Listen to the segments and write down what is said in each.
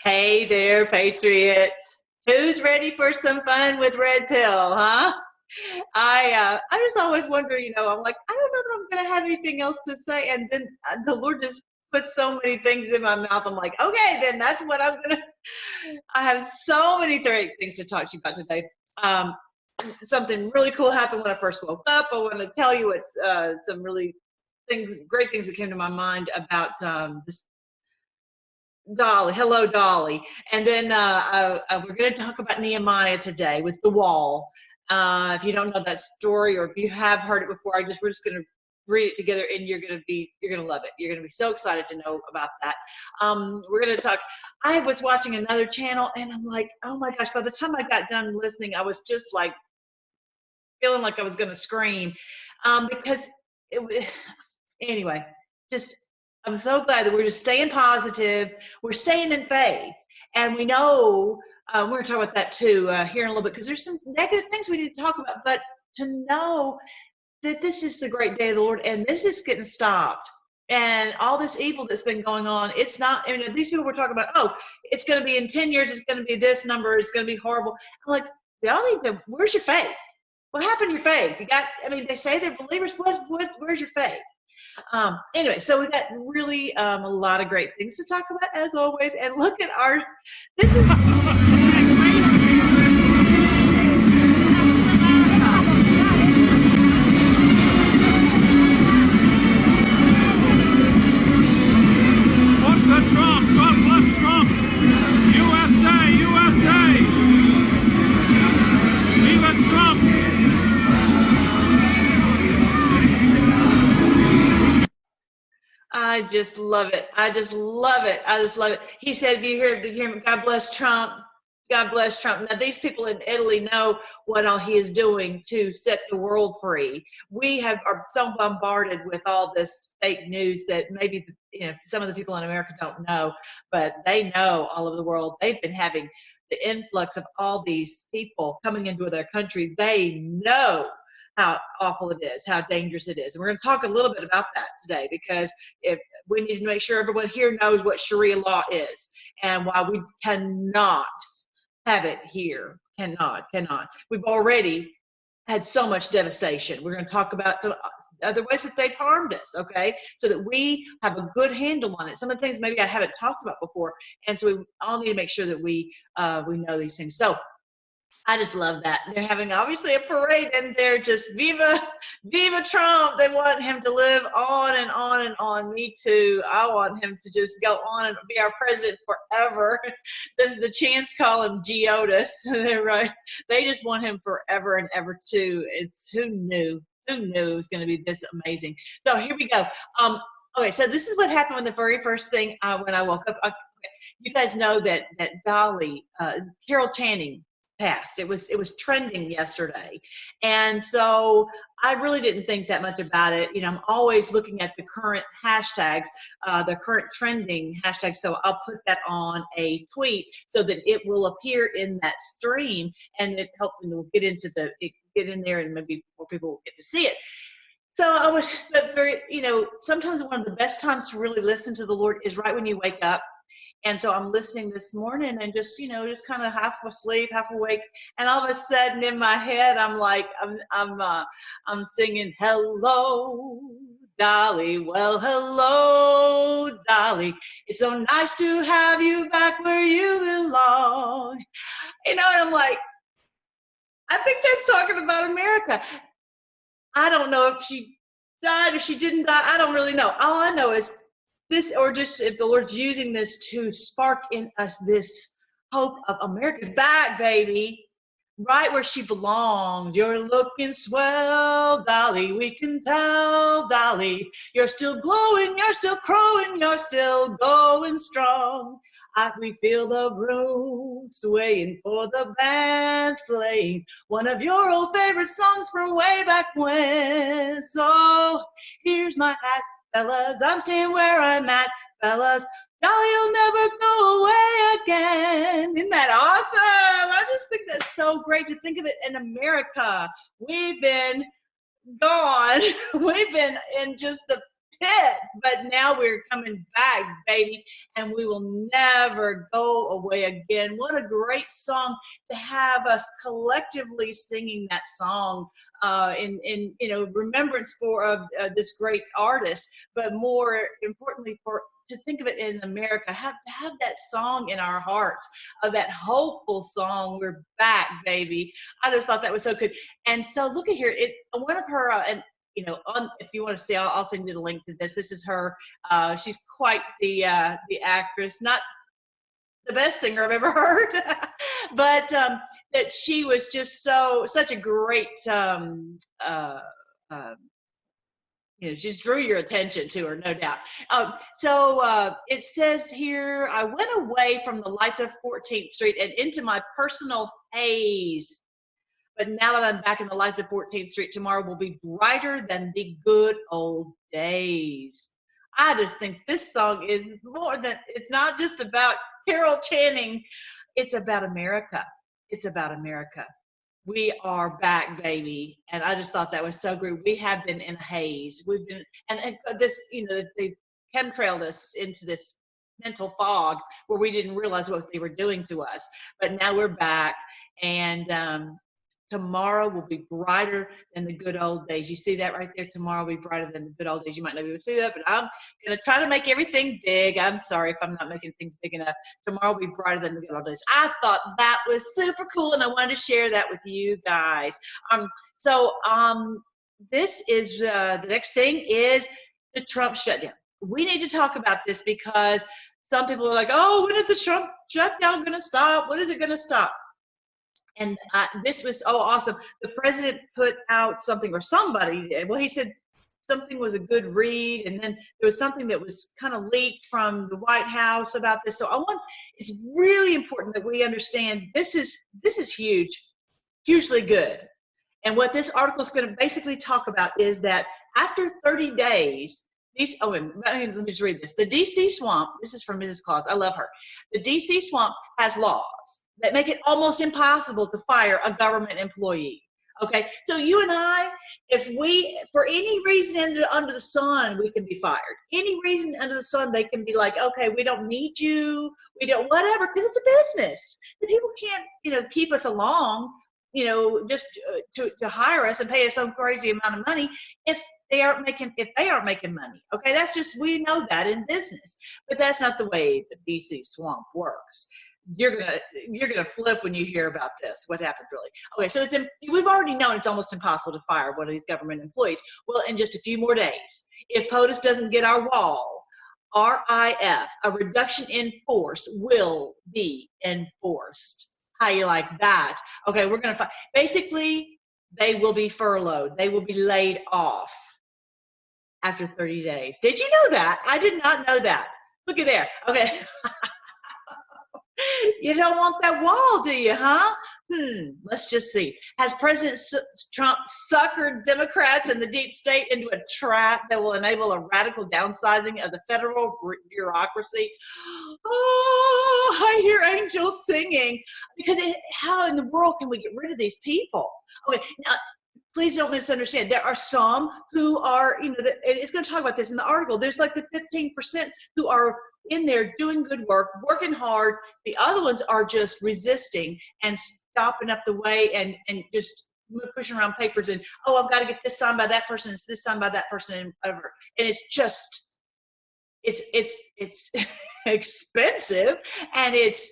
Hey there, Patriots. Who's ready for some fun with Red Pill, huh? I just always wonder, I'm like, I don't know that I'm going to have anything else to say. And then the Lord just put so many things in my mouth. I'm like, okay, then that's what I'm going to. I have so many great things to talk to you about today. Something really cool happened when I first woke up. I want to tell you what some really great things that came to my mind about this Dolly. Hello, Dolly. And then we're going to talk about Nehemiah today with the wall. If you don't know that story, or if you have heard it before, we're just going to read it together, and you're going to love it. You're going to be so excited to know about that. We're going to talk. I was watching another channel, and I'm like, oh my gosh! By the time I got done listening, I was just like feeling like I was going to scream, because anyway, just. I'm so glad that we're just staying positive. We're staying in faith. And we know, we're going to talk about that too here in a little bit, because there's some negative things we need to talk about. But to know that this is the great day of the Lord, and this is getting stopped. And all this evil that's been going on, it's not, these people were talking about, oh, it's going to be in 10 years, it's going to be this number, it's going to be horrible. I'm like, y'all need to, where's your faith? What happened to your faith? They say they're believers. Where's your faith? Anyway, so we got really a lot of great things to talk about, as always. And look at this is. What's the Trump? God bless Trump. USA, USA. Viva Trump. I just love it. I just love it. He said, "Did you hear him? God bless Trump. God bless Trump." Now, these people in Italy know what all he is doing to set the world free. We are so bombarded with all this fake news that maybe some of the people in America don't know, but they know all over the world. They've been having the influx of all these people coming into their country. They know how awful it is, how dangerous it is. And we're going to talk a little bit about that today, because if we need to make sure everyone here knows what Sharia law is and why we cannot have it here. Cannot. We've already had so much devastation. We're going to talk about the other ways that they've harmed us, okay, so that we have a good handle on it. Some of the things maybe I haven't talked about before, and so we all need to make sure that we know these things. So I just love that. They're having obviously a parade, and they're just viva Trump. They want him to live on and on and on. Me too. I want him to just go on and be our president forever. The chants call him Geodis. They're right. They just want him forever and ever too. Who knew it was going to be this amazing. So here we go. Okay, so this is what happened when the very first thing when I woke up. You guys know that Dolly, Carol Channing, passed. It was trending yesterday, and so I really didn't think that much about it. I'm always looking at the current hashtags, the current trending hashtags, so I'll put that on a tweet so that it will appear in that stream, and it helps me to get in there, and maybe more people will get to see it. So I was, sometimes one of the best times to really listen to the Lord is right when you wake up. And so I'm listening this morning, and just kind of half asleep, half awake, and all of a sudden in my head, I'm like, I'm singing, "Hello, Dolly. Well, hello, Dolly. It's so nice to have you back where you belong." And I'm like, I think that's talking about America. I don't know if she died, if she didn't die. I don't really know. All I know is this, or just if the Lord's using this to spark in us this hope of America's back, baby, right where she belongs. You're looking swell, Dolly, we can tell, Dolly. You're still glowing, you're still crowing, you're still going strong. We feel the room swaying for the band's playing one of your old favorite songs from way back when. So here's my hat, fellas, I'm staying where I'm at, fellas. Dolly will never go away again. Isn't that awesome? I just think that's so great to think of it in America. We've been gone. We've been in just the pit, but now we're coming back, baby, and we will never go away again. What a great song to have us collectively singing that song in remembrance for this great artist, but more importantly to think of it in America, to have that song in our hearts, that hopeful song. We're back, baby. I just thought that was so good. And so look at here, one of her if you want to see, I'll send you the link to this. This is her. She's quite the actress, not the best singer I've ever heard, but that she was just such a great. Just drew your attention to her, no doubt. So it says here, I went away from the lights of 14th Street and into my personal haze. But now that I'm back in the lights of 14th Street, tomorrow will be brighter than the good old days. I just think this song is more than, it's not just about Carol Channing. It's about America. It's about America. We are back, baby. And I just thought that was so great. We have been in a haze. We've been, and this, they chemtrailed us into this mental fog where we didn't realize what they were doing to us. But now we're back, and tomorrow will be brighter than the good old days. You see that right there? Tomorrow will be brighter than the good old days. You might not be able to see that, but I'm going to try to make everything big. I'm sorry if I'm not making things big enough. Tomorrow will be brighter than the good old days. I thought that was super cool, and I wanted to share that with you guys. This is the next thing is the Trump shutdown. We need to talk about this because some people are like, oh, when is the Trump shutdown going to stop? When is it going to stop? And this was awesome. The president put out something, or somebody, well, he said something was a good read, and then there was something that was kind of leaked from the White House about this. So it's really important that we understand this is huge, hugely good. And what this article is going to basically talk about is that after 30 days, let me just read this. The D.C. swamp, this is from Mrs. Claus, I love her. The D.C. swamp has laws that make it almost impossible to fire a government employee. Okay, so you and I, if we, for any reason under the sun, we can be fired. Any reason under the sun, they can be like, okay, we don't need you, we don't, whatever, because it's a business. The people can't, keep us along, just to hire us and pay us some crazy amount of money if they aren't making money. Okay, that's just, we know that in business, but that's not the way the DC swamp works. You're gonna flip when you hear about this. What happened really? Okay, so we've already known it's almost impossible to fire one of these government employees. Well, in just a few more days, if POTUS doesn't get our wall, RIF, a reduction in force, will be enforced. How you like that? Okay, we're gonna basically they will be furloughed. They will be laid off after 30 days. Did you know that? I did not know that. Look at there. Okay. You don't want that wall, do you, huh? Let's just see. Has President Trump suckered Democrats and the deep state into a trap that will enable a radical downsizing of the federal bureaucracy? Oh, I hear angels singing. Because how in the world can we get rid of these people? Okay, now, please don't misunderstand. There are some who are, and it's going to talk about this in the article. There's like the 15% who are in there doing good work, working hard. The other ones are just resisting and stopping up the way and just pushing around papers and, I've got to get this signed by that person, it's this signed by that person, and whatever. And it's just, it's expensive, and it's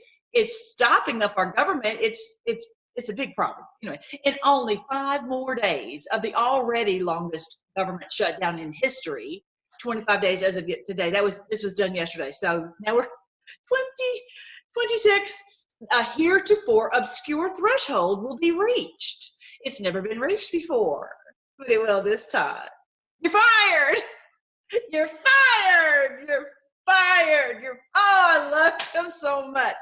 stopping up our government. It's a big problem. Anyway, in only 5 more days of the already longest government shutdown in history, 25 days as of today. This was done yesterday. So now we're 26. A heretofore obscure threshold will be reached. It's never been reached before, but it will this time. You're fired. You're fired. You're fired. I love them so much.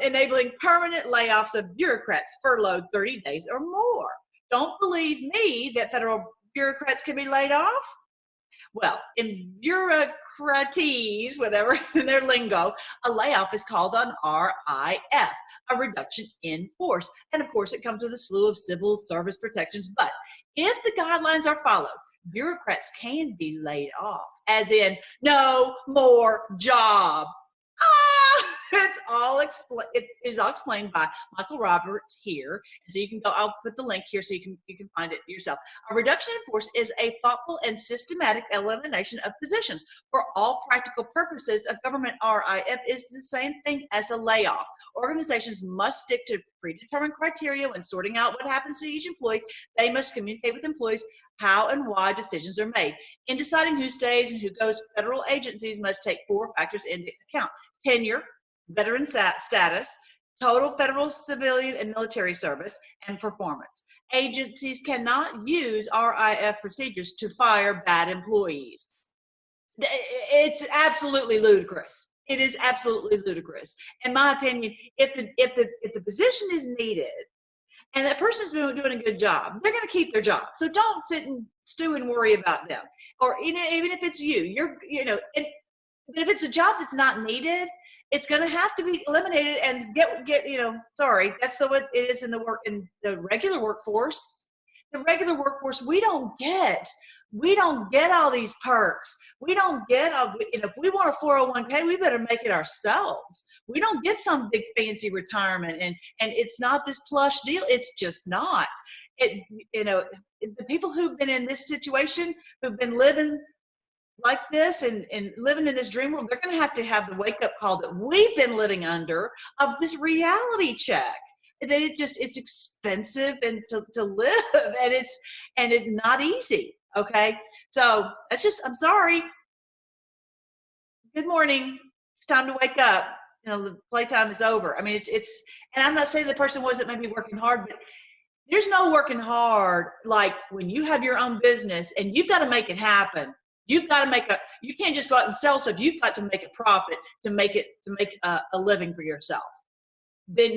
Enabling permanent layoffs of bureaucrats furloughed 30 days or more. Don't believe me that federal bureaucrats can be laid off? Well, in bureaucraties, whatever, in their lingo, a layoff is called an RIF, a reduction in force. And of course, it comes with a slew of civil service protections. But if the guidelines are followed, bureaucrats can be laid off, as in no more job. It's all it is all explained by Michael Roberts here. So you can go, I'll put the link here so you can find it yourself. A reduction in force is a thoughtful and systematic elimination of positions. For all practical purposes, a government RIF is the same thing as a layoff. Organizations must stick to predetermined criteria when sorting out what happens to each employee. They must communicate with employees how and why decisions are made. In deciding who stays and who goes, federal agencies must take 4 factors into account: tenure, veteran status, total federal civilian and military service, and performance. Agencies cannot use RIF procedures to fire bad employees. It's absolutely ludicrous. It is absolutely ludicrous. In my opinion, if the position is needed and that person's been doing a good job, they're going to keep their job. So don't sit and stew and worry about them. Or even if it's but if it's a job that's not needed, it's going to have to be eliminated and sorry, that's the way it is in the regular workforce. The regular workforce, we don't get all these perks. We don't get if we want a 401k, we better make it ourselves. We don't get some big fancy retirement, and it's not this plush deal. It's just not. The people who've been in this situation, who've been living like this and living in this dream world, they're going to have the wake-up call that we've been living under of this reality check. That it's expensive and to live, and it's not easy. Okay, so I'm sorry. Good morning. It's time to wake up. The playtime is over. I mean, it's, and I'm not saying the person wasn't maybe working hard, but there's no working hard like when you have your own business and you've got to make it happen. You've got to you can't just go out and sell stuff. You've got to make a profit to make a living for yourself. Then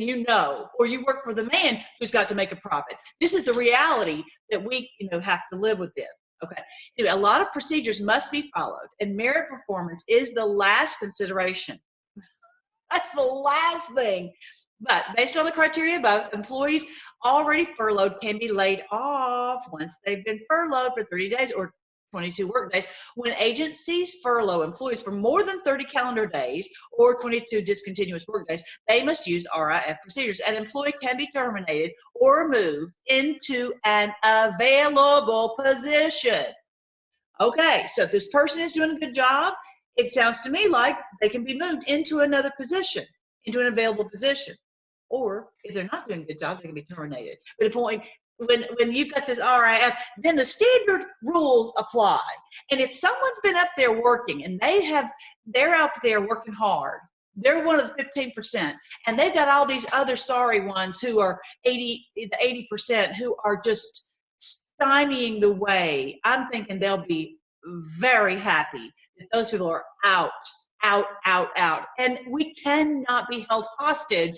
or you work for the man who's got to make a profit. This is the reality that we have to live within. Okay. A lot of procedures must be followed, and merit performance is the last consideration. That's the last thing. But based on the criteria above, employees already furloughed can be laid off once they've been furloughed for 30 days or 22 work days. When agencies furlough employees for more than 30 calendar days or 22 discontinuous work days, they must use RIF procedures. An employee can be terminated or moved into an available position. Okay, so if this person is doing a good job, it sounds to me like they can be moved into another position, into an available position. Or if they're not doing a good job, they can be terminated. But the point, when you've got this RIF, then the standard rules apply. And if someone's been up there working and they're out there working hard, they're one of the 15%, and they've got all these other sorry ones who are 80% who are just stymieing the way, I'm thinking they'll be very happy that those people are out. And we cannot be held hostage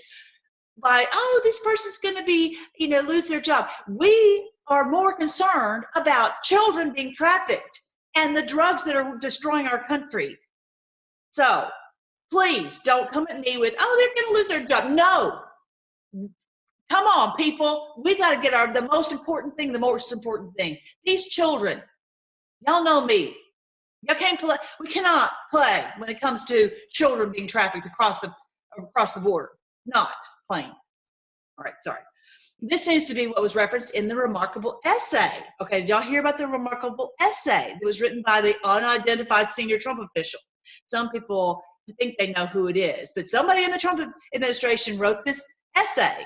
by, this person's going to be, lose their job. We are more concerned about children being trafficked and the drugs that are destroying our country. So please don't come at me with, they're going to lose their job. No. Come on, people. We got to get the most important thing. These children, y'all know me. Y'all can't play. We cannot play when it comes to children being trafficked across the border. Not playing. All right, sorry. This seems to be what was referenced in the remarkable essay. Okay, did y'all hear about the remarkable essay that was written by the unidentified senior Trump official? Some people think they know who it is, but somebody in the Trump administration wrote this essay,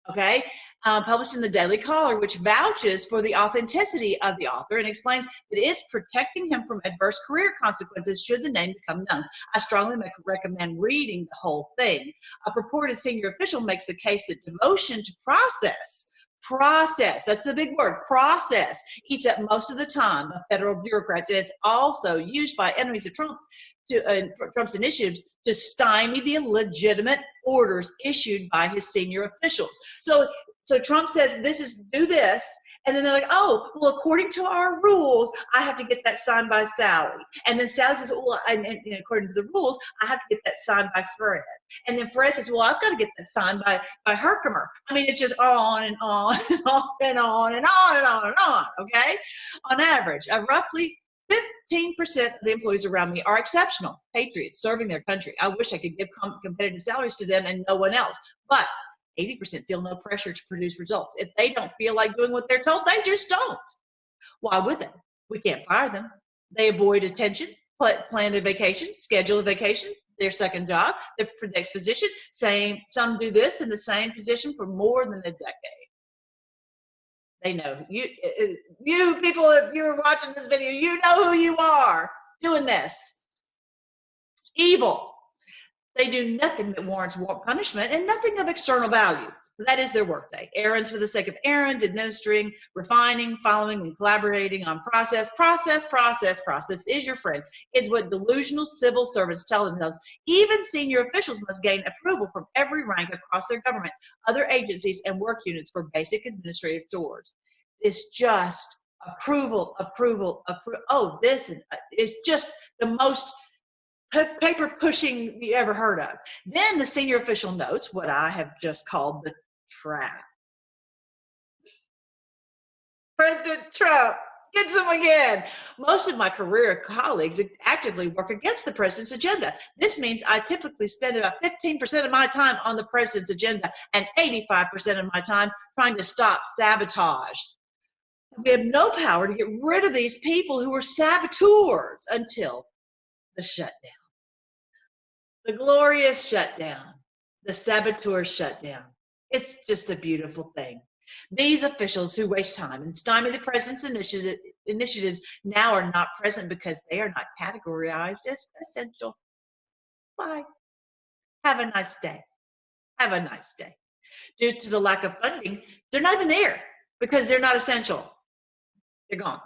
okay, published in the Daily Caller, which vouches for the authenticity of the author and explains that it's protecting him from adverse career consequences should the name become known. I strongly recommend reading the whole thing. A purported senior official makes a case that devotion to process, that's the big word, process, eats up most of the time of federal bureaucrats, and it's also used by enemies of Trump Trump's initiatives to stymie the legitimate orders issued by his senior officials. So Trump says do this, And then they're like, oh, well, according to our rules, I have to get that signed by Sally. And then Sally says, well, and according to the rules, I have to get that signed by Fred. And then Fred says, well, I've got to get that signed by Herkimer. I mean, it's just on and on and on and on and on and on and on, okay? On average, roughly 15% of the employees around me are exceptional patriots serving their country. I wish I could give competitive salaries to them and no one else. But 80% feel no pressure to produce results. If they don't feel like doing what they're told, they just don't. Why would they? We can't fire them. They avoid attention, plan their vacation, schedule a vacation, their second job, their next position. Some do this in the same position for more than a decade. They know. You people, if you're watching this video, you know who you are doing this. It's evil. They do nothing that warrants punishment and nothing of external value. That is their workday. Errands for the sake of errands, administering, refining, following, and collaborating on process. Process is your friend. It's what delusional civil servants tell themselves. Even senior officials must gain approval from every rank across their government, other agencies, and work units for basic administrative chores. It's just approval. Oh, this is just the most paper pushing you ever heard of. Then the senior official notes what I have just called the trap. President Trump gets him again. Most of my career colleagues actively work against the president's agenda. This means I typically spend about 15% of my time on the president's agenda and 85% of my time trying to stop sabotage. We have no power to get rid of these people who are saboteurs until the shutdown. The glorious shutdown. The saboteur shutdown. It's just a beautiful thing. These officials who waste time and stymie the president's initiatives now are not present because they are not categorized as essential. Bye. Have a nice day. Have a nice day. Due to the lack of funding, they're not even there because they're not essential. They're gone.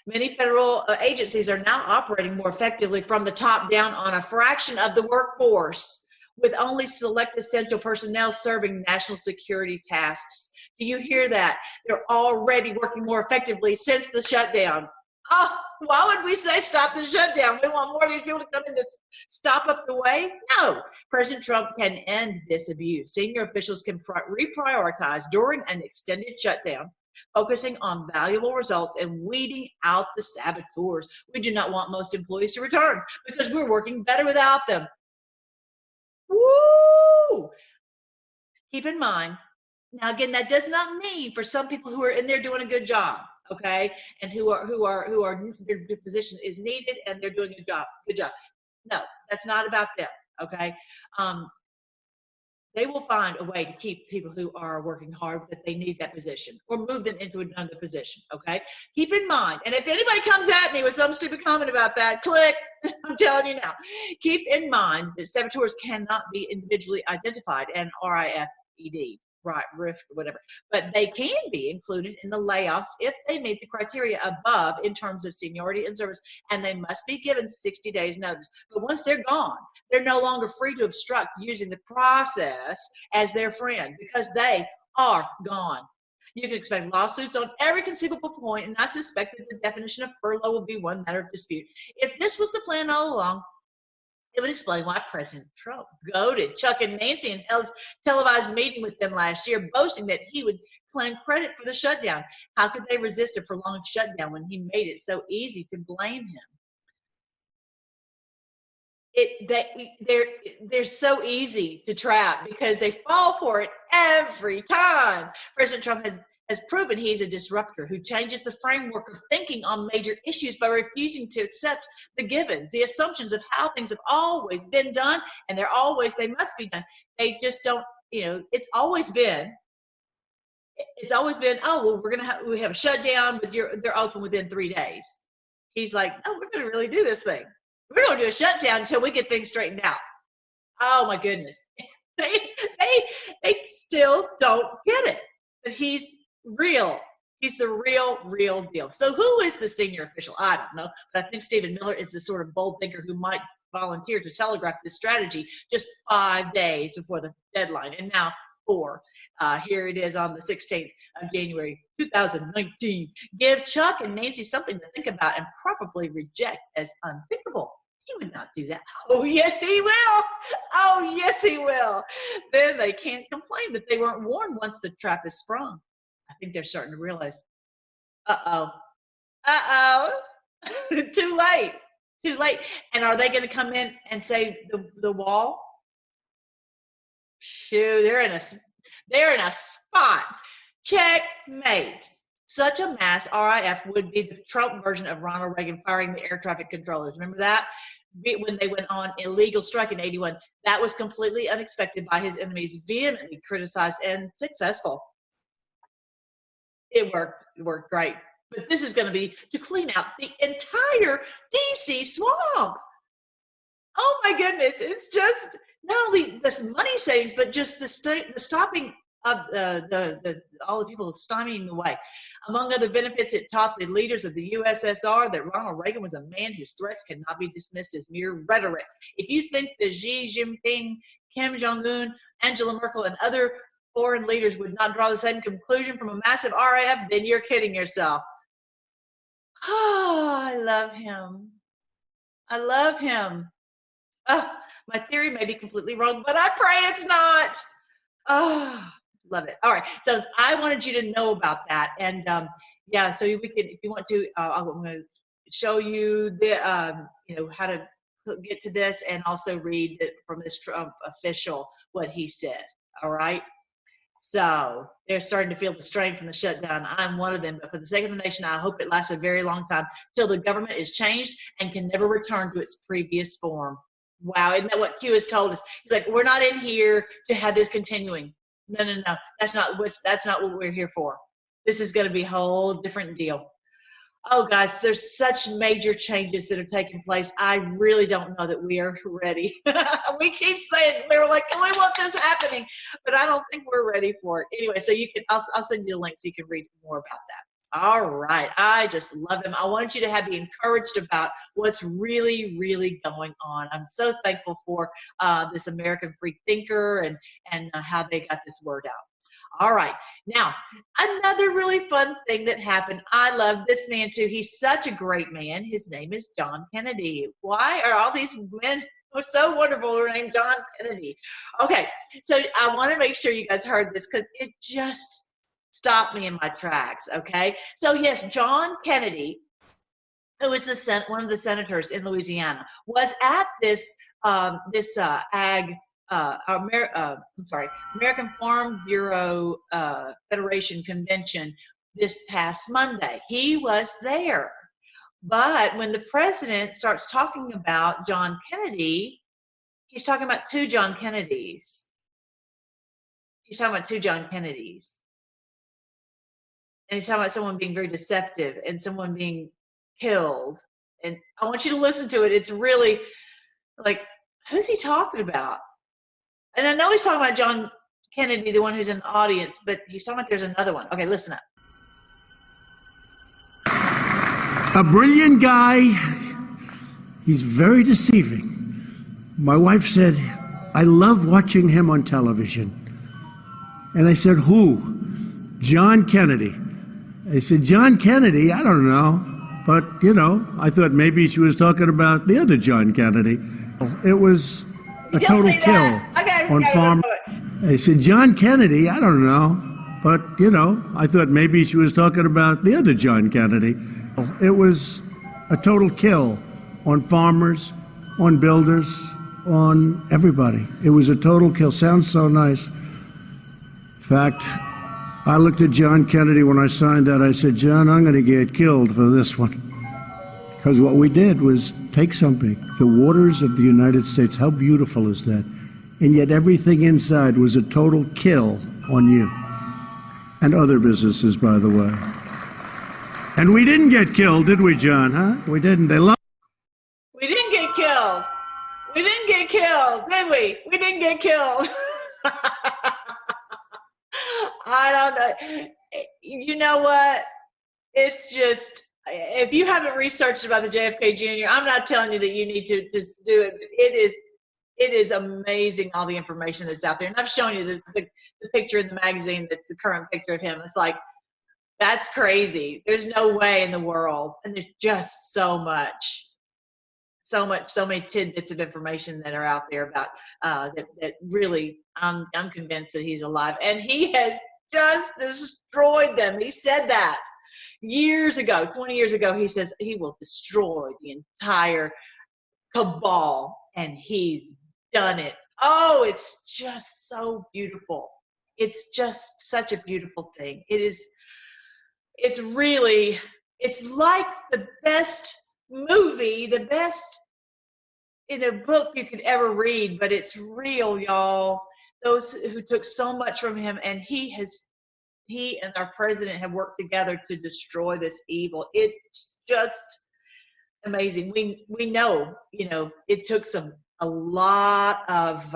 Many federal agencies are now operating more effectively from the top down on a fraction of the workforce, with only select essential personnel serving national security tasks. Do you hear that? They're already working more effectively since the shutdown. Oh, why would we say stop the shutdown? We want more of these people to come in to stop up the way? No. President Trump can end this abuse. Senior officials can reprioritize during an extended shutdown, focusing on valuable results and weeding out the saboteurs. We do not want most employees to return because we're working better without them. Woo! Keep in mind, now again, that does not mean for some people who are in there doing a good job, okay, and who are their position is needed and they're doing a good job. No, that's not about them, okay. They will find a way to keep people who are working hard that they need that position or move them into another position, okay? Keep in mind, and if anybody comes at me with some stupid comment about that, click, I'm telling you now. Keep in mind that saboteurs cannot be individually identified and RIFED, right, RIF, whatever, but they can be included in the layoffs if they meet the criteria above in terms of seniority and service, and they must be given 60 days notice. But once they're gone, they're no longer free to obstruct using the process as their friend because they are gone. You can expect lawsuits on every conceivable point, and I suspect that the definition of furlough will be one matter of dispute. If this was the plan all along, it would explain why President Trump goaded Chuck and Nancy in his televised meeting with them last year, boasting that he would claim credit for the shutdown. How could they resist a prolonged shutdown when he made it so easy to blame him? They're so easy to trap because they fall for it every time. President Trump has proven he's a disruptor who changes the framework of thinking on major issues by refusing to accept the givens, the assumptions of how things have always been done, and they must be done. They just don't, it's always been, oh, well, we have a shutdown, but they're open within 3 days. He's like, no, we're going to really do this thing. We're going to do a shutdown until we get things straightened out. Oh my goodness. They still don't get it, but he's real. He's the real deal. So who is the senior official? I don't know, but I think Stephen Miller is the sort of bold thinker who might volunteer to telegraph this strategy just 5 days before the deadline. And now 4. Here it is on the 16th of January, 2019. Give Chuck and Nancy something to think about and probably reject as unthinkable. He would not do that. Oh, yes, he will. Oh, yes, he will. Then they can't complain that they weren't warned once the trap is sprung. I think they're starting to realize, uh-oh, too late, too late. And are they going to come in and say the wall? Shoo, they're in a spot. Checkmate. Such a mass RIF would be the Trump version of Ronald Reagan firing the air traffic controllers. Remember that? When they went on illegal strike in 81. That was completely unexpected by his enemies, vehemently criticized and successful. It worked great. But this is going to be to clean out the entire DC swamp. Oh my goodness. It's just not only the money savings, but just the stopping of all the people stymieing the way. Among other benefits, it taught the leaders of the USSR that Ronald Reagan was a man whose threats cannot be dismissed as mere rhetoric. If you think that Xi Jinping, Kim Jong-un, Angela Merkel, and other foreign leaders would not draw the same conclusion from a massive RIF, then you're kidding yourself. Oh, I love him. I love him. Oh, my theory may be completely wrong, but I pray it's not. Oh, love it. All right. So I wanted you to know about that. And yeah, so we can, if you want to, I'm going to show you the, how to get to this and also read from this Trump official what he said. All right. So they're starting to feel the strain from the shutdown. I'm one of them, but for the sake of the nation, I hope it lasts a very long time till the government is changed and can never return to its previous form. Wow, isn't that what Q has told us? He's like, we're not in here to have this continuing. No. That's not what we're here for. This is going to be a whole different deal. Oh, guys, there's such major changes that are taking place. I really don't know that we are ready. We keep saying, we're like, we want this happening, but I don't think we're ready for it. Anyway, so I'll send you the link so you can read more about that. All right. I just love him. I want you to be encouraged about what's really, really going on. I'm so thankful for this American free thinker and how they got this word out. All right. Now, another really fun thing that happened. I love this man too. He's such a great man. His name is John Kennedy. Why are all these men who are so wonderful who are named John Kennedy? Okay. So I want to make sure you guys heard this because it just stopped me in my tracks. Okay. So yes, John Kennedy, who is one of the senators in Louisiana, was at this American Farm Bureau Federation convention this past Monday. He was there. But when the president starts talking about John Kennedy, he's talking about two John Kennedys. He's talking about two John Kennedys. And he's talking about someone being very deceptive and someone being killed. And I want you to listen to it. It's really like, who's he talking about? And I know he's talking about John Kennedy, the one who's in the audience, but he's talking about there's another one. Okay, listen up. A brilliant guy. He's very deceiving. My wife said, I love watching him on television. And I said, who? John Kennedy. I said, John Kennedy? I don't know. But, I thought maybe she was talking about the other John Kennedy. It was a total kill on farm. I said, John Kennedy? I don't know. But, I thought maybe she was talking about the other John Kennedy. It was a total kill on farmers, on builders, on everybody. It was a total kill. Sounds so nice. In fact, I looked at John Kennedy when I signed that. I said, John, I'm going to get killed for this one. Because what we did was take something, the waters of the United States, how beautiful is that? And yet everything inside was a total kill on you. And other businesses, by the way. And we didn't get killed, did we, John, huh? We didn't. We didn't get killed. We didn't get killed, did we? We didn't get killed. I don't know. You know what? It's just, if you haven't researched about the JFK Jr., I'm not telling you that you need to just do it. It is It is amazing, all the information that's out there. And I've shown you the picture in the magazine, that's the current picture of him. It's like, that's crazy. There's no way in the world. And there's just so many tidbits of information that are out there about that really, I'm convinced that he's alive. And he has just destroyed them. He said that years ago, 20 years ago. He says he will destroy the entire cabal, and he's done it. Oh, it's just so beautiful. It's just such a beautiful thing. It's like the best movie, the best in a book you could ever read, but it's real, y'all. Those who took so much from him, and he and our president have worked together to destroy this evil. It's just amazing. We know, it took a lot of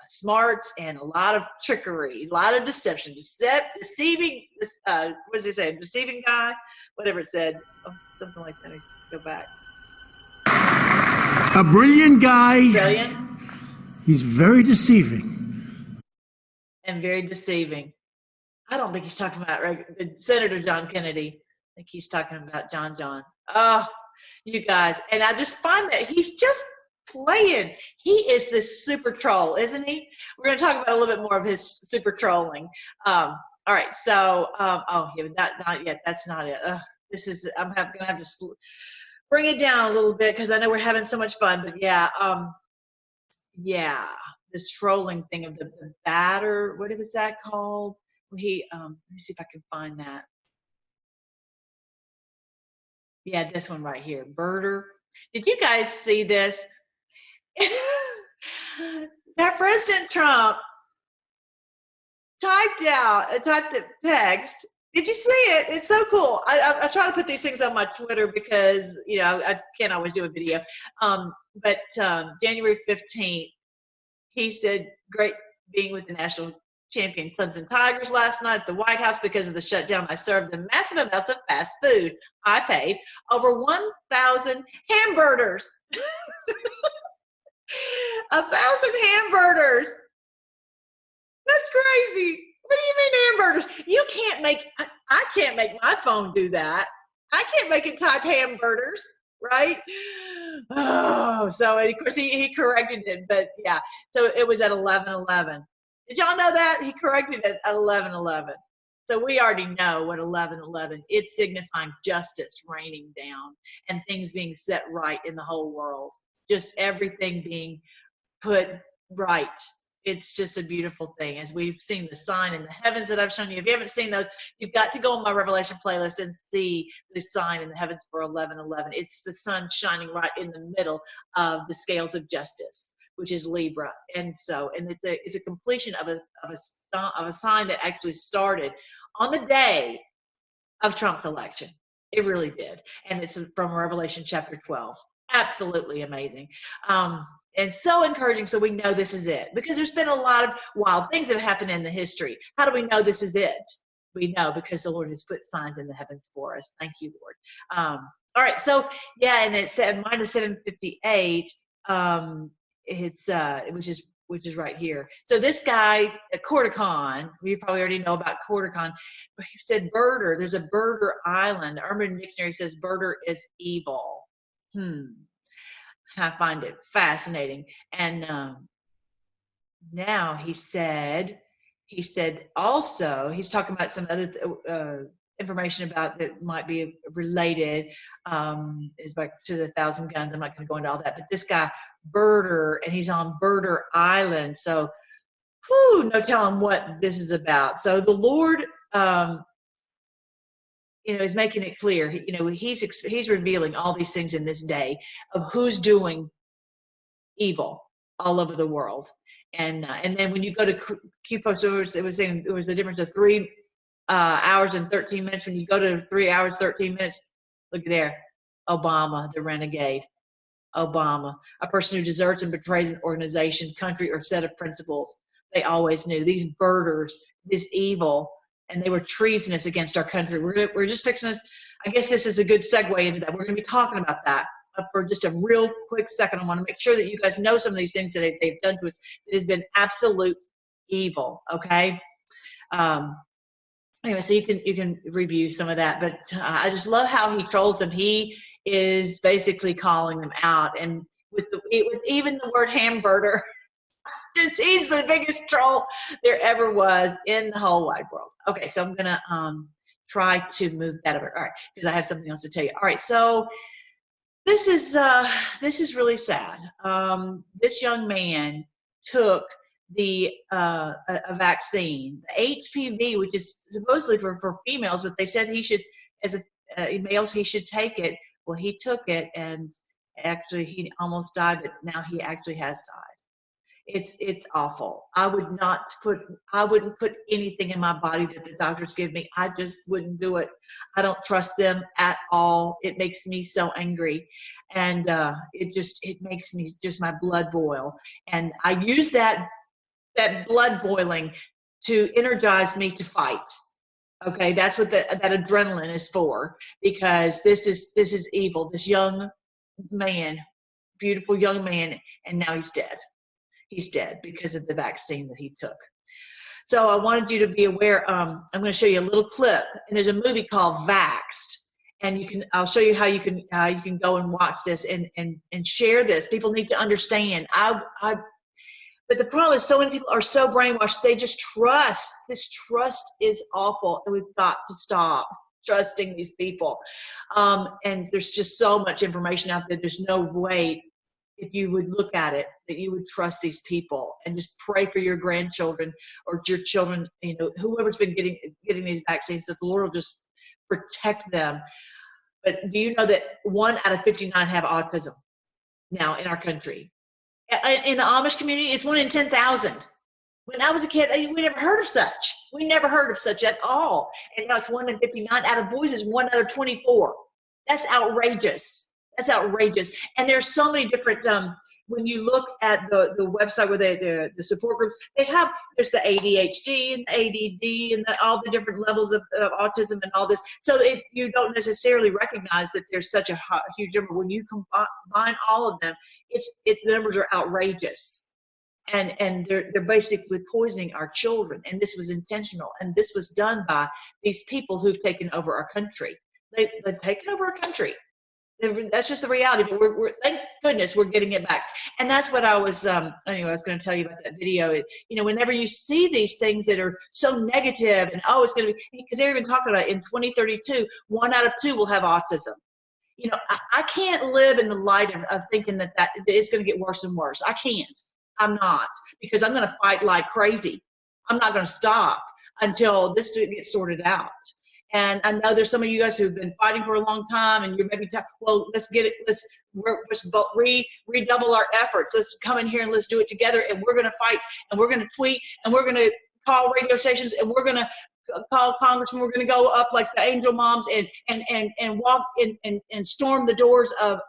smarts and a lot of trickery, a lot of deception, deceiving. What does it say? Deceiving guy, whatever it said, something like that. Go back. A brilliant guy. Brilliant. He's very deceiving. And very deceiving. I don't think he's talking about Senator John Kennedy. I think he's talking about John. Oh, you guys. And I just find that he's just playing. He is this super troll, isn't he? We're going to talk about a little bit more of his super trolling. All right. So, not yet. That's not it. I'm going to have to bring it down a little bit because I know we're having so much fun. But this trolling thing of the batter. What was that called? Let me see if I can find that. Yeah, this one right here, birder. Did you guys see this? That President Trump typed a text. Did you see it? It's so cool. I try to put these things on my Twitter because, I can't always do a video. But January 15th, he said, great being with the national champion Clemson Tigers last night at the White House. Because of the shutdown, I served them massive amounts of fast food. I paid over 1,000 hamburgers. 1,000 hamburgers. That's crazy. What do you mean hamburgers? I can't make my phone do that. I can't make it type hamburgers, right? Oh, so of course he corrected it, but yeah. So it was at 11:11. Did y'all know that? He corrected it at 11:11. So we already know what 11:11. It's signifying justice raining down and things being set right in the whole world. Just everything being put right. It's just a beautiful thing. As we've seen the sign in the heavens that I've shown you. If you haven't seen those, you've got to go on my Revelation playlist and see the sign in the heavens for 11:11. It's the sun shining right in the middle of the scales of justice, which is Libra. And it's a completion of a sign that actually started on the day of Trump's election. It really did. And it's from Revelation chapter 12. Absolutely amazing. And so encouraging, so we know this is it. Because there's been a lot of wild things that have happened in the history. How do we know this is it? We know because the Lord has put signs in the heavens for us. Thank you, Lord. All right, so yeah, and it said minus 758. Which is right here. So this guy, Corticon, you probably already know about Corticon, but he said birder. There's a birder island. Urban Dictionary says birder is evil. I find it fascinating. And now he said also, he's talking about some other information about that might be related, is back to the 1,000 guns. I'm not going to go into all that, but this guy, birder, and he's on Birder Island. So, no telling what this is about. So the Lord, is making it clear. He's revealing all these things in this day of who's doing evil all over the world. And then when you go to Q Post, it was saying there was a difference of 3 hours and 13 minutes. When you go to 3 hours 13 minutes, look there, Obama, the renegade. Obama, a person who deserts and betrays an organization, country, or set of principles. They always knew these birders, this evil, and they were treasonous against our country. We're just fixing this. I guess this is a good segue into that. We're going to be talking about that. for just a real quick second. I want to make sure that you guys know some of these things that they've done to us that has been absolute evil, okay? Anyway, so you can review some of that, but I just love how he trolls them. He is basically calling them out, and with even the word hamburger, he's the biggest troll there ever was in the whole wide world. Okay, so I'm gonna try to move that over. All right, because I have something else to tell you. All right, so this is really sad. This young man took a vaccine, the HPV, which is supposedly for females, but they said he should, as males, he should take it. Well, he took it, and actually he almost died, but now he actually has died. It's awful. I wouldn't put anything in my body that the doctors give me. I just wouldn't do it. I don't trust them at all. It makes me so angry, and it makes me just my blood boil. And I use that blood boiling to energize me to fight. Okay, that's what that adrenaline is for, because this is evil. This young man, beautiful young man, and now he's dead. He's dead because of the vaccine that he took. So I wanted you to be aware. I'm going to show you a little clip, and there's a movie called Vaxxed, and I'll show you how you can go and watch this and share this. People need to understand. But the problem is, so many people are so brainwashed. They just trust. This trust is awful, and we've got to stop trusting these people. And there's just so much information out there. There's no way, if you would look at it, that you would trust these people. And just pray for your grandchildren or your children, whoever's been getting these vaccines, that the Lord will just protect them. But do you know that 1 out of 59 have autism now in our country? In the Amish community, it's 1 in 10,000. When I was a kid, we never heard of such. We never heard of such at all. And now it's 1 in 59. Out of boys, it's 1 out of 24. That's outrageous. That's outrageous. And there's so many different, when you look at the website where the support groups, there's the ADHD and the ADD and all the different levels of autism and all this. So you don't necessarily recognize that there's such a huge number. When you combine all of them, the numbers are outrageous. And they're basically poisoning our children. And this was intentional. And this was done by these people who've taken over our country. They've taken over our country. That's just the reality, but we're thank goodness we're getting it back. And that's what I was anyway, I was going to tell you about that video. Whenever you see these things that are so negative and it's going to be, because they're even talking about in 2032, 1 out of 2 will have autism. I can't live in the light of thinking that it's going to get worse and worse. I can't. I'm not, because I'm going to fight like crazy. I'm not going to stop until this gets sorted out. And I know there's some of you guys who've been fighting for a long time, and you're maybe let's get it. Let's redouble our efforts. Let's come in here and let's do it together. And we're going to fight, and we're going to tweet, and we're going to call radio stations, and we're going to call congressmen. We're going to go up like the angel moms and walk and storm the doors of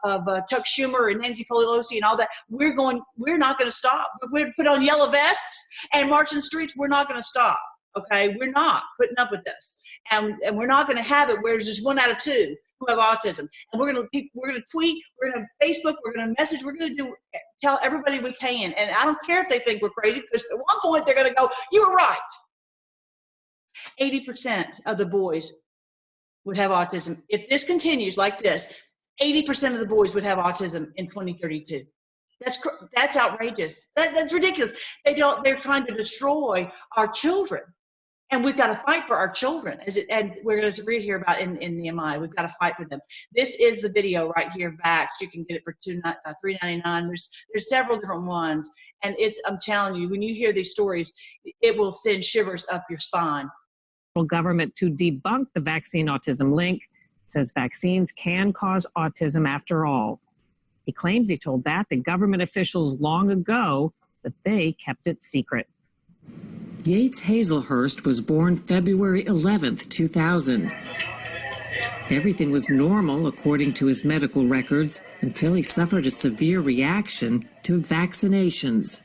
Chuck Schumer and Nancy Pelosi and all that. We're not going to stop. If we put on yellow vests and march in the streets, we're not going to stop. Okay, we're not putting up with this. And we're not going to have it where there's just 1 out of 2 who have autism. And we're going to tweet, we're going to Facebook, we're going to message, we're going to tell everybody we can. And I don't care if they think we're crazy, because at one point they're going to go, you were right. 80% of the boys would have autism. If this continues like this, 80% of the boys would have autism in 2032. That's outrageous. That's ridiculous. They're trying to destroy our children. And we've got to fight for our children. And we're going to read here about in Nehemiah. We've got to fight for them. This is the video right here, Vaxxed. You can get it for $3.99. There's several different ones. And I'm telling you, when you hear these stories, it will send shivers up your spine. Government to debunk the vaccine autism link. It says vaccines can cause autism after all. He claims he told that to government officials long ago, but they kept it secret. Yates Hazelhurst was born February 11th, 2000. Everything was normal, according to his medical records, until he suffered a severe reaction to vaccinations.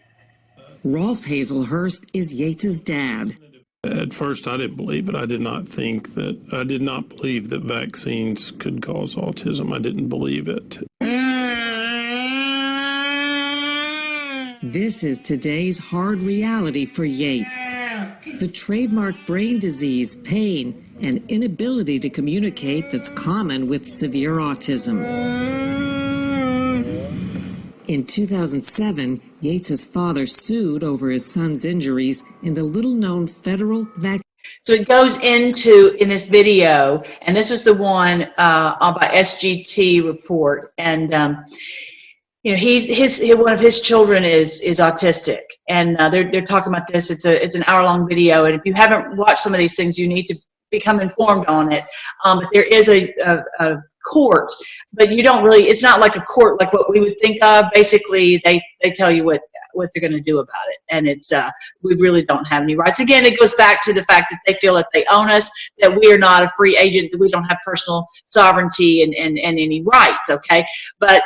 Rolf Hazelhurst is Yates's dad. At first, I didn't believe it. I did not believe that vaccines could cause autism. I didn't believe it. This is today's hard reality for Yates. The trademark brain disease, pain, and inability to communicate that's common with severe autism. In 2007, Yates's father sued over his son's injuries in the little-known federal vaccine. So it goes into, in this video, and this was the one by SGT report, and you know, one of his children is autistic, and they're talking about this. It's an hour-long video, and if you haven't watched some of these things, you need to become informed on it. But there is a court, but you don't really, it's not like a court like what we would think of. Basically, they tell you what they're going to do about it, and it's we really don't have any rights. Again, it goes back to the fact that they feel that they own us, that we are not a free agent, that we don't have personal sovereignty and any rights. Okay, but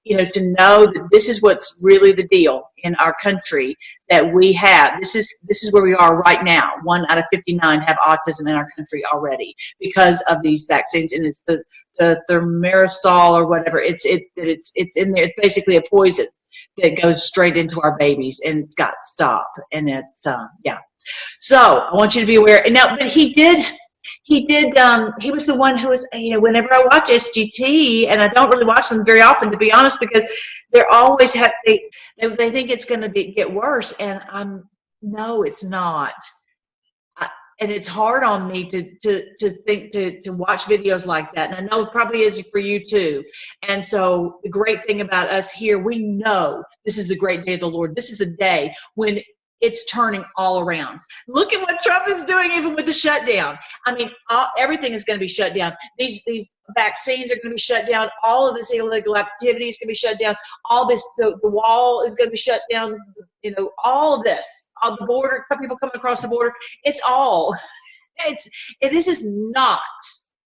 you know, to know that this is what's really the deal in our country, that we have, this is where we are right now. 1 out of 59 have autism in our country already because of these vaccines, and it's the thimerosal or whatever. It's in there. It's basically a poison that goes straight into our babies, and it's got to stop. And it's yeah. So I want you to be aware. And now, but he was the one who was, you know, whenever I watch SGT, and I don't really watch them very often, to be honest, because they're always they think it's going to get worse, and no, it's not. And it's hard on me to think to watch videos like that, and I know it probably is for you too. And so the great thing about us here, we know this is the great day of the Lord. This is the day when it's turning all around. Look at what Trump is doing, even with the shutdown. I mean, everything is going to be shut down. These vaccines are going to be shut down. All of this illegal activity is going to be shut down. All this, the wall is going to be shut down. You know, all of this, all the border, people coming across the border.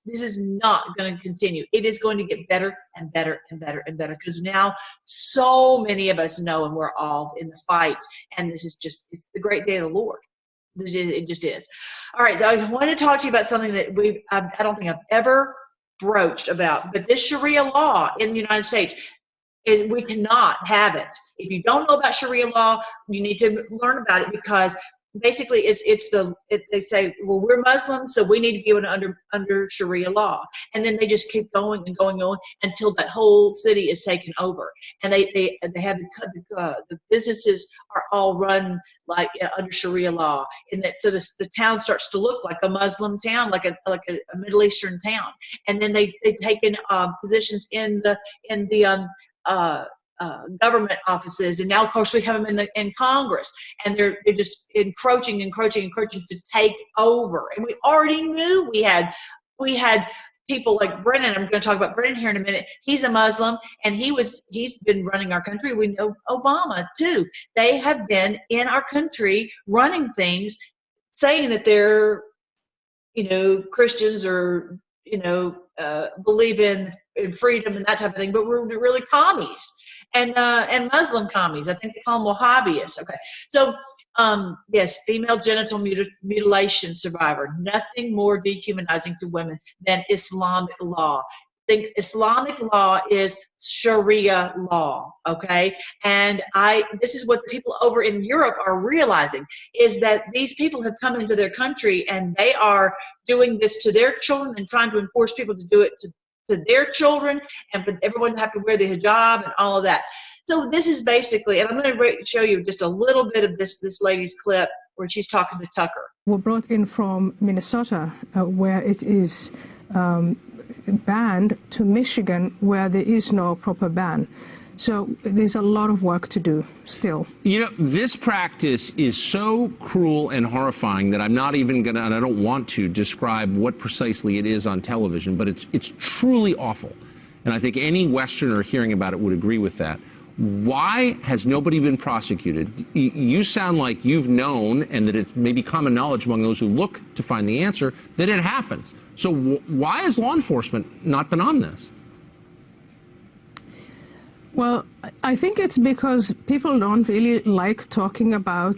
This is not going to continue. It is going to get better and better and better and better, because now so many of us know, and we're all in the fight, and this is just, it's the great day of the Lord. It just is. All right, so I want to talk to you about something that I don't think I've ever broached about, but this Sharia law in the United States, we cannot have it. If you don't know about Sharia law, you need to learn about it, because basically they say, well, we're Muslims, so we need to be able to under Sharia law, and then they just keep going and going on until that whole city is taken over, and they have the businesses are all run like under Sharia law, and that so the town starts to look like a Muslim town, like a Middle Eastern town, and then they've taken positions in the government offices, and now of course we have them in Congress, and they're just encroaching to take over. And we already knew we had people like Brennan. I'm going to talk about Brennan here in a minute. He's a Muslim, and he's been running our country. We know Obama too. They have been in our country running things, saying that they're, you know, Christians, or, you know, believe in freedom and that type of thing, but we're really commies. And Muslim commies. I think they call them Wahhabis. Okay. So, yes, female genital mutilation survivor. Nothing more dehumanizing to women than Islamic law. Think Islamic law is Sharia law, okay? And this is what the people over in Europe are realizing, is that these people have come into their country and they are doing this to their children and trying to enforce people to do it to their children, and for everyone to have to wear the hijab and all of that. So this is basically, and I'm going to show you just a little bit of this lady's clip where she's talking to Tucker. We're brought in from Minnesota, where it is banned, to Michigan, where there is no proper ban. So there's a lot of work to do still. You know, this practice is so cruel and horrifying that I'm not even going to, and I don't want to, describe what precisely it is on television, but it's truly awful. And I think any Westerner hearing about it would agree with that. Why has nobody been prosecuted? You sound like you've known, and that it's maybe common knowledge among those who look to find the answer, that it happens. So why has law enforcement not been on this? Well, I think it's because people don't really like talking about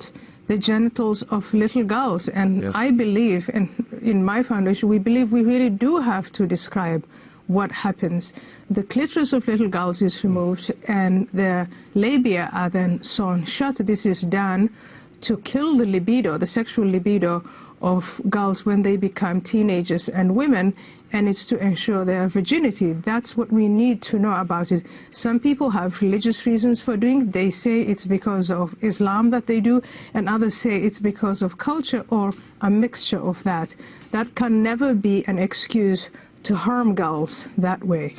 the genitals of little girls. And yes, I believe, and in my foundation, we believe we really do have to describe what happens. The clitoris of little girls is removed and their labia are then sewn shut. This is done to kill the libido, the sexual libido of girls when they become teenagers and women, and it's to ensure their virginity. That's what we need to know about it. Some people have religious reasons for doing it. They say it's because of Islam that they do, and others say it's because of culture or a mixture of that. That can never be an excuse to harm girls that way.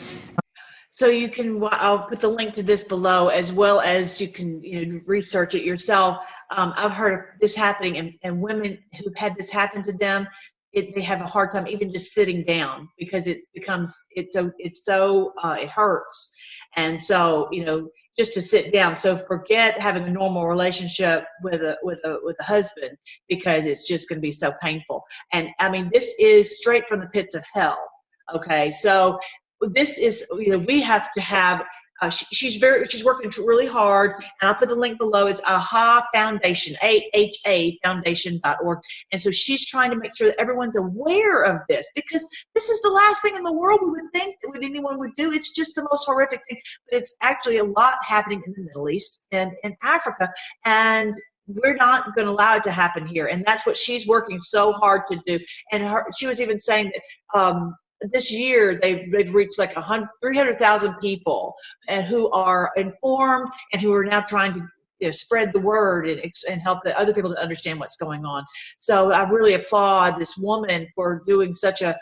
So you can, I'll put the link to this below, as well as you can research it yourself. I've heard of this happening, and women who've had this happen to them, they have a hard time even just sitting down, because it hurts. And so, just to sit down. So forget having a normal relationship with a husband, because it's just going to be so painful. And I mean, this is straight from the pits of hell. Okay. So this is, we have to have, she's working really hard, and I'll put the link below. It's AHA Foundation, AHA Foundation.org. And so she's trying to make sure that everyone's aware of this, because this is the last thing in the world we would think that anyone would do. It's just the most horrific thing, but it's actually a lot happening in the Middle East and in Africa, and we're not going to allow it to happen here. And that's what she's working so hard to do. And she was even saying that, this year they've reached like 300,000 people who are informed and who are now trying to spread the word and help the other people to understand what's going on. So I really applaud this woman for doing such a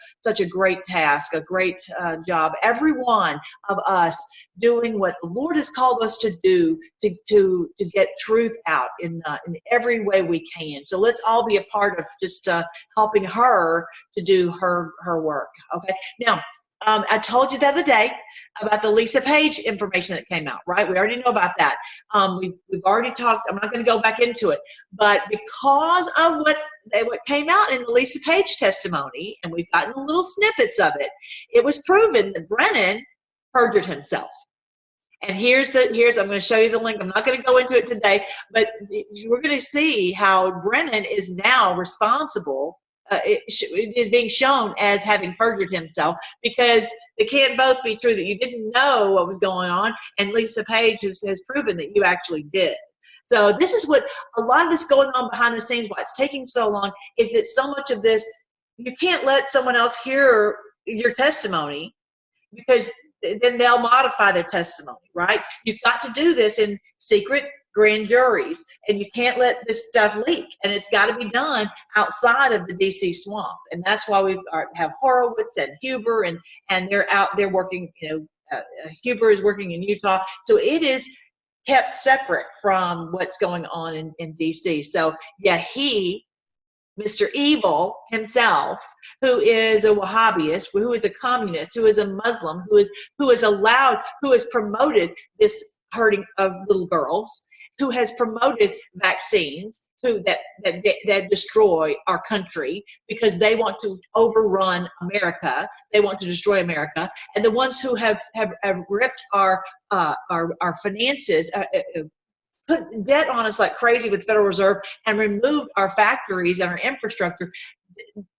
great task, a great job. Every one of us doing what the Lord has called us to do to get truth out in every way we can. So let's all be a part of just helping her to do her work. Okay. Now, I told you the other day about the Lisa Page information that came out, right? We already know about that. We've already talked. I'm not going to go back into it, but because of what came out in the Lisa Page testimony, and we've gotten little snippets of it, it was proven that Brennan perjured himself. And here's I'm going to show you the link. I'm not going to go into it today, but we're going to see how Brennan is now responsible. It is being shown as having perjured himself, because they can't both be true, that you didn't know what was going on, and Lisa Page has proven that you actually did. So this is what a lot of this going on behind the scenes, why it's taking so long, is that so much of this, you can't let someone else hear your testimony, because then they'll modify their testimony, right? You've got to do this in secret grand juries, and you can't let this stuff leak, and it's got to be done outside of the DC swamp. And that's why we have Horowitz and Huber, and they're out there working. Huber is working in Utah, so it is kept separate from what's going on in DC. So yeah, Mr. Evil himself, who is a Wahhabist, who is a communist, who is a Muslim, who has promoted this hurting of little girls, who has promoted vaccines, that destroy our country, because they want to overrun America. They want to destroy America. And the ones who have ripped our finances, put debt on us like crazy with the Federal Reserve, and removed our factories and our infrastructure.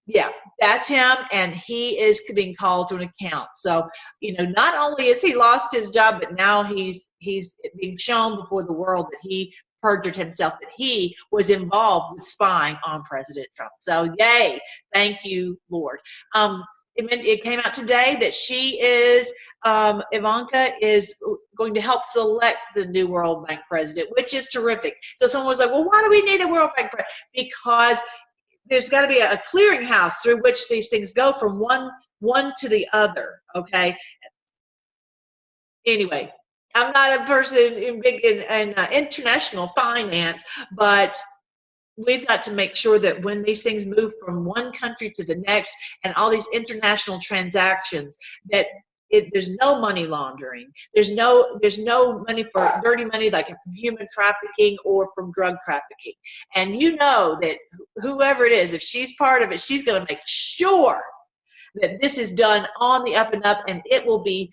Yeah, that's him, and he is being called to an account. So, not only has he lost his job, but now he's being shown before the world that he perjured himself, that he was involved with spying on President Trump. So, yay, thank you, Lord. It came out today that Ivanka is going to help select the new World Bank president, which is terrific. So someone was like, well, why do we need a World Bank president? Because there's got to be a clearinghouse through which these things go from one to the other, okay? Anyway, I'm not a person big in international finance, but we've got to make sure that when these things move from one country to the next, and all these international transactions, that there's no money laundering. There's no money for dirty money like human trafficking or from drug trafficking. And you know that whoever it is, if she's part of it, she's going to make sure that this is done on the up and up, and it will be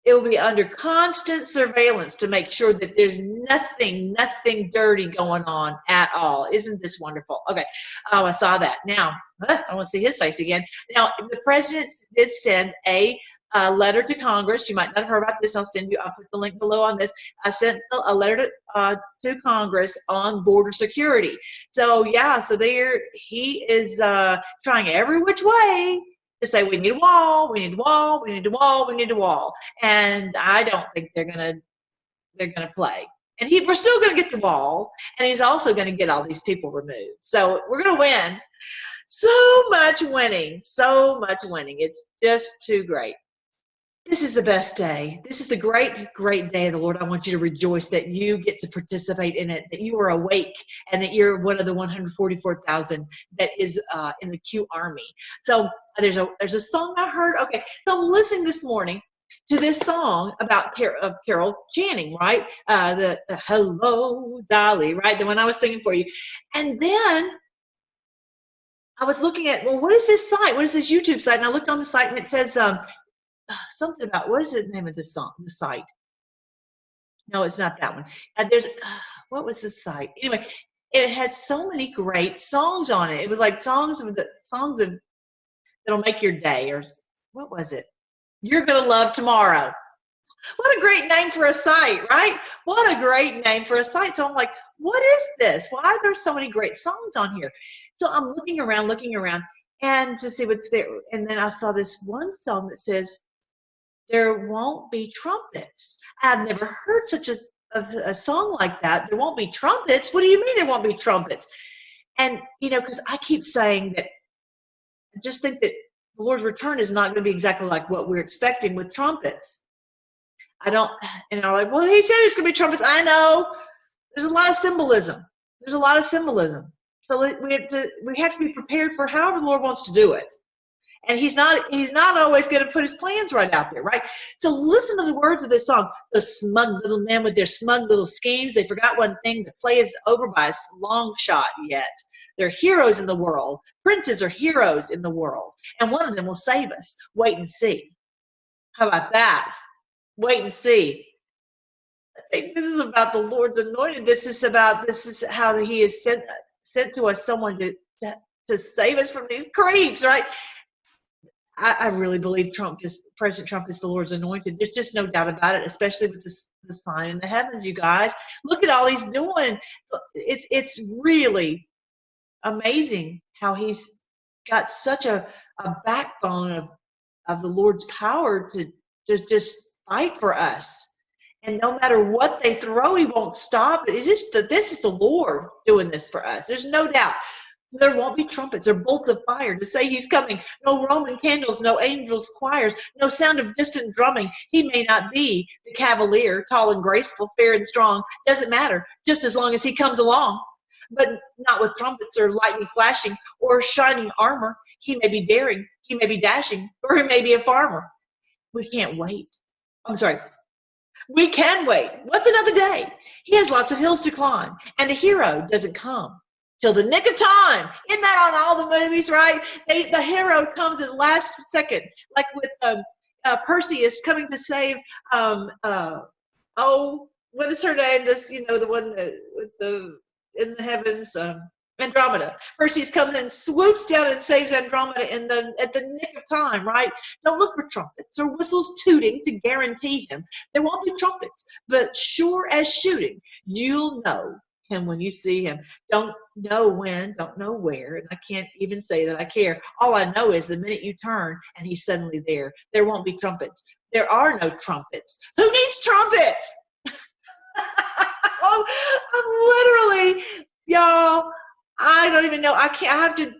It will be under constant surveillance to make sure that there's nothing dirty going on at all. Isn't this wonderful? Okay. Oh, I saw that. Now, I want to see his face again. Now, the president did send a letter to Congress. You might not have heard about this. I'll put the link below on this. I sent a letter to Congress on border security. So, yeah, so he is trying every which way to say we need a wall, we need a wall, we need a wall, we need a wall. And I don't think they're gonna play. And we're still gonna get the wall, and he's also gonna get all these people removed. So we're gonna win. So much winning. It's just too great. This is the best day. This is the great, great day of the Lord. I want you to rejoice that you get to participate in it, that you are awake, and that you're one of the 144,000 that is in the Q Army. So there's a song I heard. Okay, so I'm listening this morning to this song about Carol Channing, right? The Hello, Dolly, right? The one I was singing for you. And then I was looking at, well, what is this site? What is this YouTube site? And I looked on the site, and it says something about, what is the name of the site? No, it's not that one. What was the site? Anyway, it had so many great songs on it. It was like songs of that'll make your day, or what was it? You're gonna love tomorrow. What a great name for a site, right? What a great name for a site. So I'm like, what is this? Why are there so many great songs on here? So I'm looking around, and to see what's there. And then I saw this one song that says, there won't be trumpets. I've never heard such a song like that. There won't be trumpets. What do you mean there won't be trumpets? And, because I keep saying that, I just think that the Lord's return is not going to be exactly like what we're expecting with trumpets. I'm like, well, he said there's going to be trumpets. I know. There's a lot of symbolism. So we have to be prepared for however the Lord wants to do it. And he's not always going to put his plans right out there, right? So listen to the words of this song. The smug little men with their smug little schemes. They forgot one thing. The play is over by a long shot yet. They're heroes in the world. Princes are heroes in the world. And one of them will save us. Wait and see. How about that? Wait and see. I think this is about the Lord's anointed. This is how he has sent to us someone to save us from these creeps, right? I really believe President Trump is the Lord's anointed. There's just no doubt about it, especially with the sign in the heavens, you guys. Look at all he's doing. It's really amazing how he's got such a backbone of the Lord's power to just fight for us. And no matter what they throw, he won't stop. It's just that this is the Lord doing this for us. There's no doubt. There won't be trumpets or bolts of fire to say he's coming. No Roman candles, no angels' choirs, no sound of distant drumming. He may not be the cavalier, tall and graceful, fair and strong. Doesn't matter, just as long as he comes along. But not with trumpets or lightning flashing or shining armor. He may be daring, he may be dashing, or he may be a farmer. We can't wait. We can wait. What's another day? He has lots of hills to climb, and a hero doesn't come till the nick of time. Isn't that on all the movies, right? The hero comes at the last second, like with Perseus coming to save, what is her name? The one in the heavens, Andromeda. Perseus comes and swoops down and saves Andromeda at the nick of time, right? Don't look for trumpets or whistles tooting to guarantee him. There won't be trumpets, but sure as shooting, you'll know him when you see him. Don't know when, don't know where, and I can't even say that I care. All I know is the minute you turn and he's suddenly there. There won't be trumpets. There are no trumpets. Who needs trumpets? I'm literally, y'all, I don't even know. I have to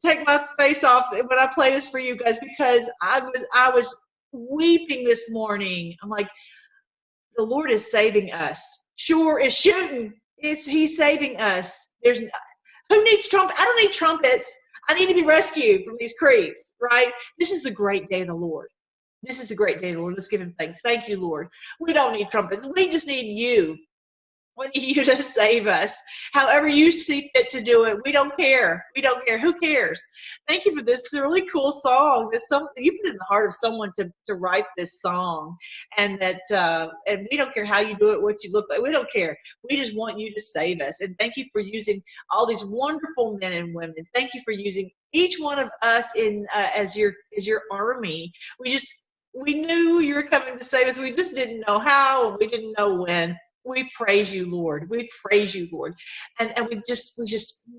take my face off when I play this for you guys, because I was weeping this morning. I'm like, the Lord is saving us. Sure is shooting. He's saving us. Who needs trumpets? I don't need trumpets. I need to be rescued from these creeps, right? This is the great day of the Lord. This is the great day of the Lord. Let's give him thanks. Thank you, Lord. We don't need trumpets. We just need you. We need you to save us. However you see fit to do it, we don't care. We don't care. Who cares? Thank you for this really cool song. This something you put in the heart of someone to write this song, and that and we don't care how you do it, what you look like. We don't care. We just want you to save us. And thank you for using all these wonderful men and women. Thank you for using each one of us in as your army. We knew you were coming to save us. We just didn't know how, and we didn't know when. We praise you, Lord. We praise you, Lord. And we just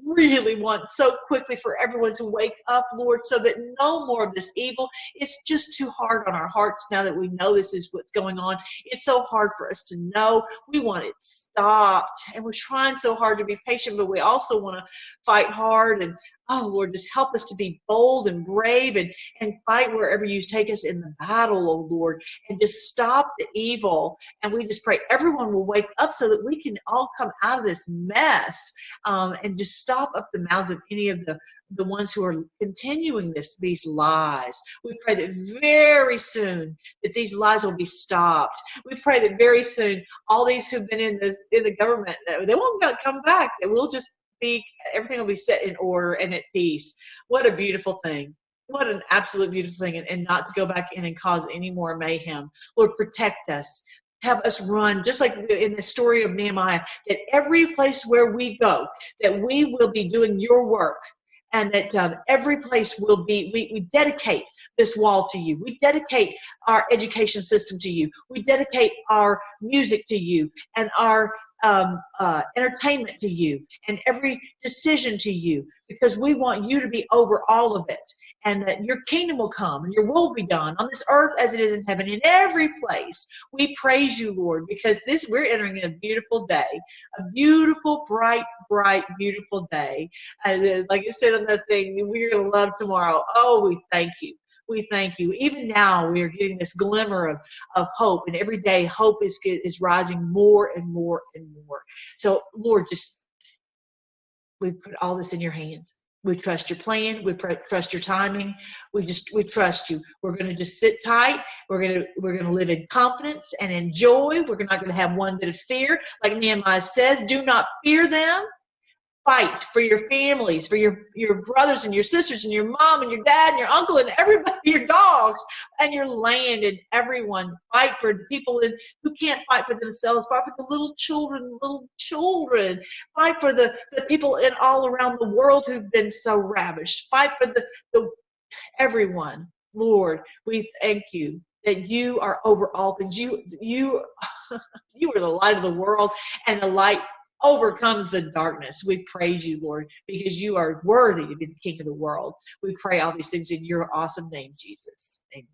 really want so quickly for everyone to wake up, Lord, so that no more of this evil. It's just too hard on our hearts now that we know this is what's going on. It's so hard for us to know. We want it stopped. And we're trying so hard to be patient, but we also want to fight hard. And oh, Lord, just help us to be bold and brave and fight wherever you take us in the battle, oh Lord, and just stop the evil. And we just pray everyone will wake up so that we can all come out of this mess and just stop up the mouths of any of the ones who are continuing these lies. We pray that very soon that these lies will be stopped. We pray that very soon all these who've been in the government, they won't come back. That we'll just everything will be set in order and at peace. What a beautiful thing. What an absolute beautiful thing. And not to go back in and cause any more mayhem. Lord, protect us. Have us run, just like in the story of Nehemiah, that every place where we go, that we will be doing your work. And that every place will be, we dedicate this wall to you. We dedicate our education system to you. We dedicate our music to you and our entertainment to you and every decision to you, because we want you to be over all of it, and that your kingdom will come and your will be done on this earth as it is in heaven, in every place. We praise you, Lord, because we're entering a beautiful day, a beautiful, bright, beautiful day. And like I said on that thing, we're going to love tomorrow. Oh, we thank you. We thank you. Even now, we are getting this glimmer of hope, and every day hope is rising more and more and more. So, Lord, we put all this in your hands. We trust your plan. We trust your timing. We trust you. We're going to just sit tight. We're going to live in confidence and in joy. We're not going to have one bit of fear. Like Nehemiah says, do not fear them. Fight for your families, for your brothers and your sisters and your mom and your dad and your uncle and everybody, your dogs and your land and everyone. Fight for the people who can't fight for themselves. Fight for the little children. Fight for the people all around the world who've been so ravished. Fight for the everyone. Lord, we thank you that you are over all things. You are the light of the world, and the light overcomes the darkness. We praise you, Lord, because you are worthy to be the King of the world. We pray all these things in your awesome name, Jesus. Amen.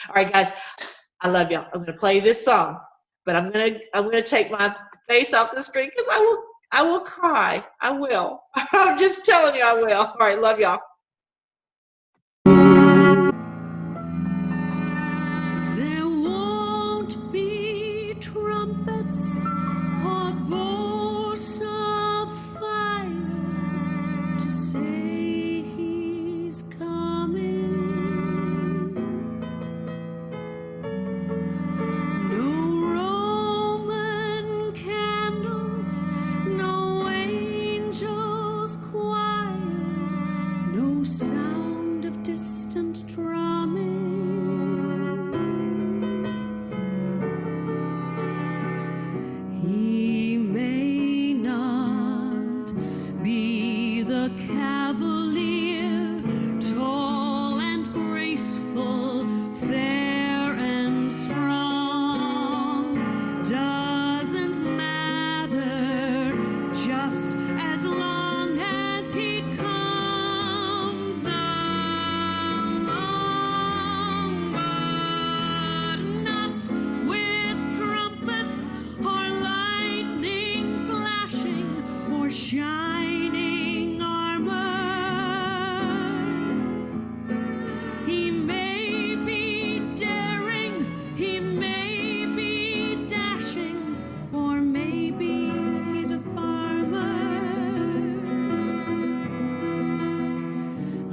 All right, guys, I love y'all. I'm going to play this song, but I'm going to take my face off the screen because I will cry. I will. I'm just telling you, I will. All right, love y'all. There won't be trumpets or bolts of fire to say he's coming. No Roman candles, no angels' choir, no sound of distant drumming. He may not be the cavalier, tall and graceful, fair and strong. Doesn't matter, just as long as he comes along. But not with trumpets or lightning flashing or shining armor. He may be daring, he may be dashing, or maybe he's a farmer.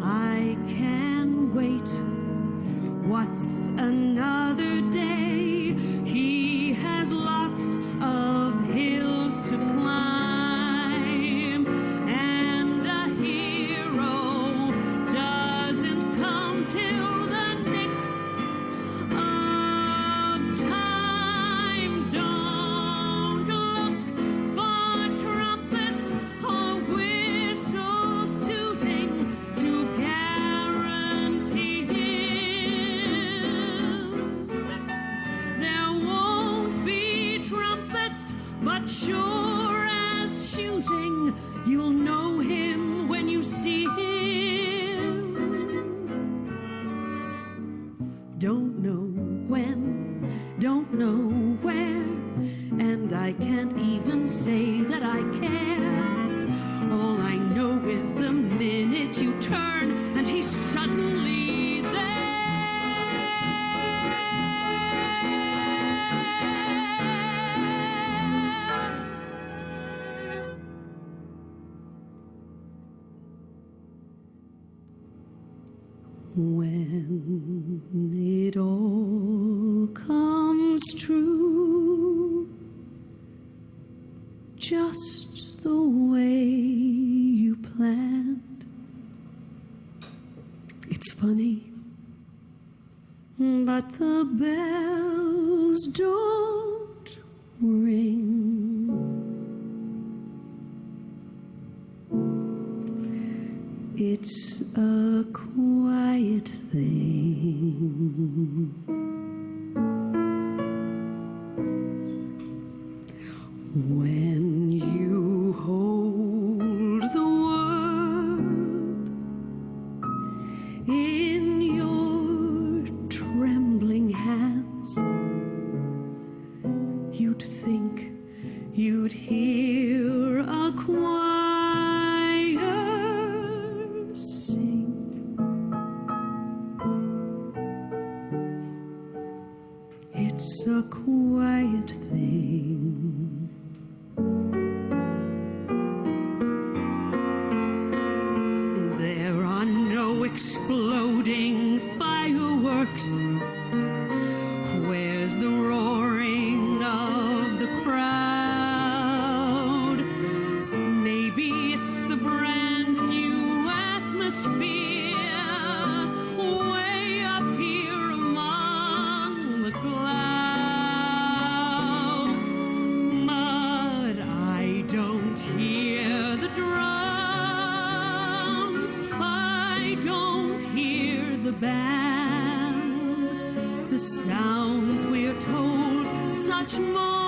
I can wait. What's another day? He has lots of hills When it all comes true, just the way you planned. It's funny, but the bells don't ring. It's a quiet thing. When you hold the world in your trembling hands, you'd think you'd hear a choir sing. It's a quiet thing. There are no exploding fireworks. Where's the roaring of the crowd? Maybe it's the brand new atmosphere way up here among the clouds. But I don't hear the drums. I don't hear the band. The sounds we're told such more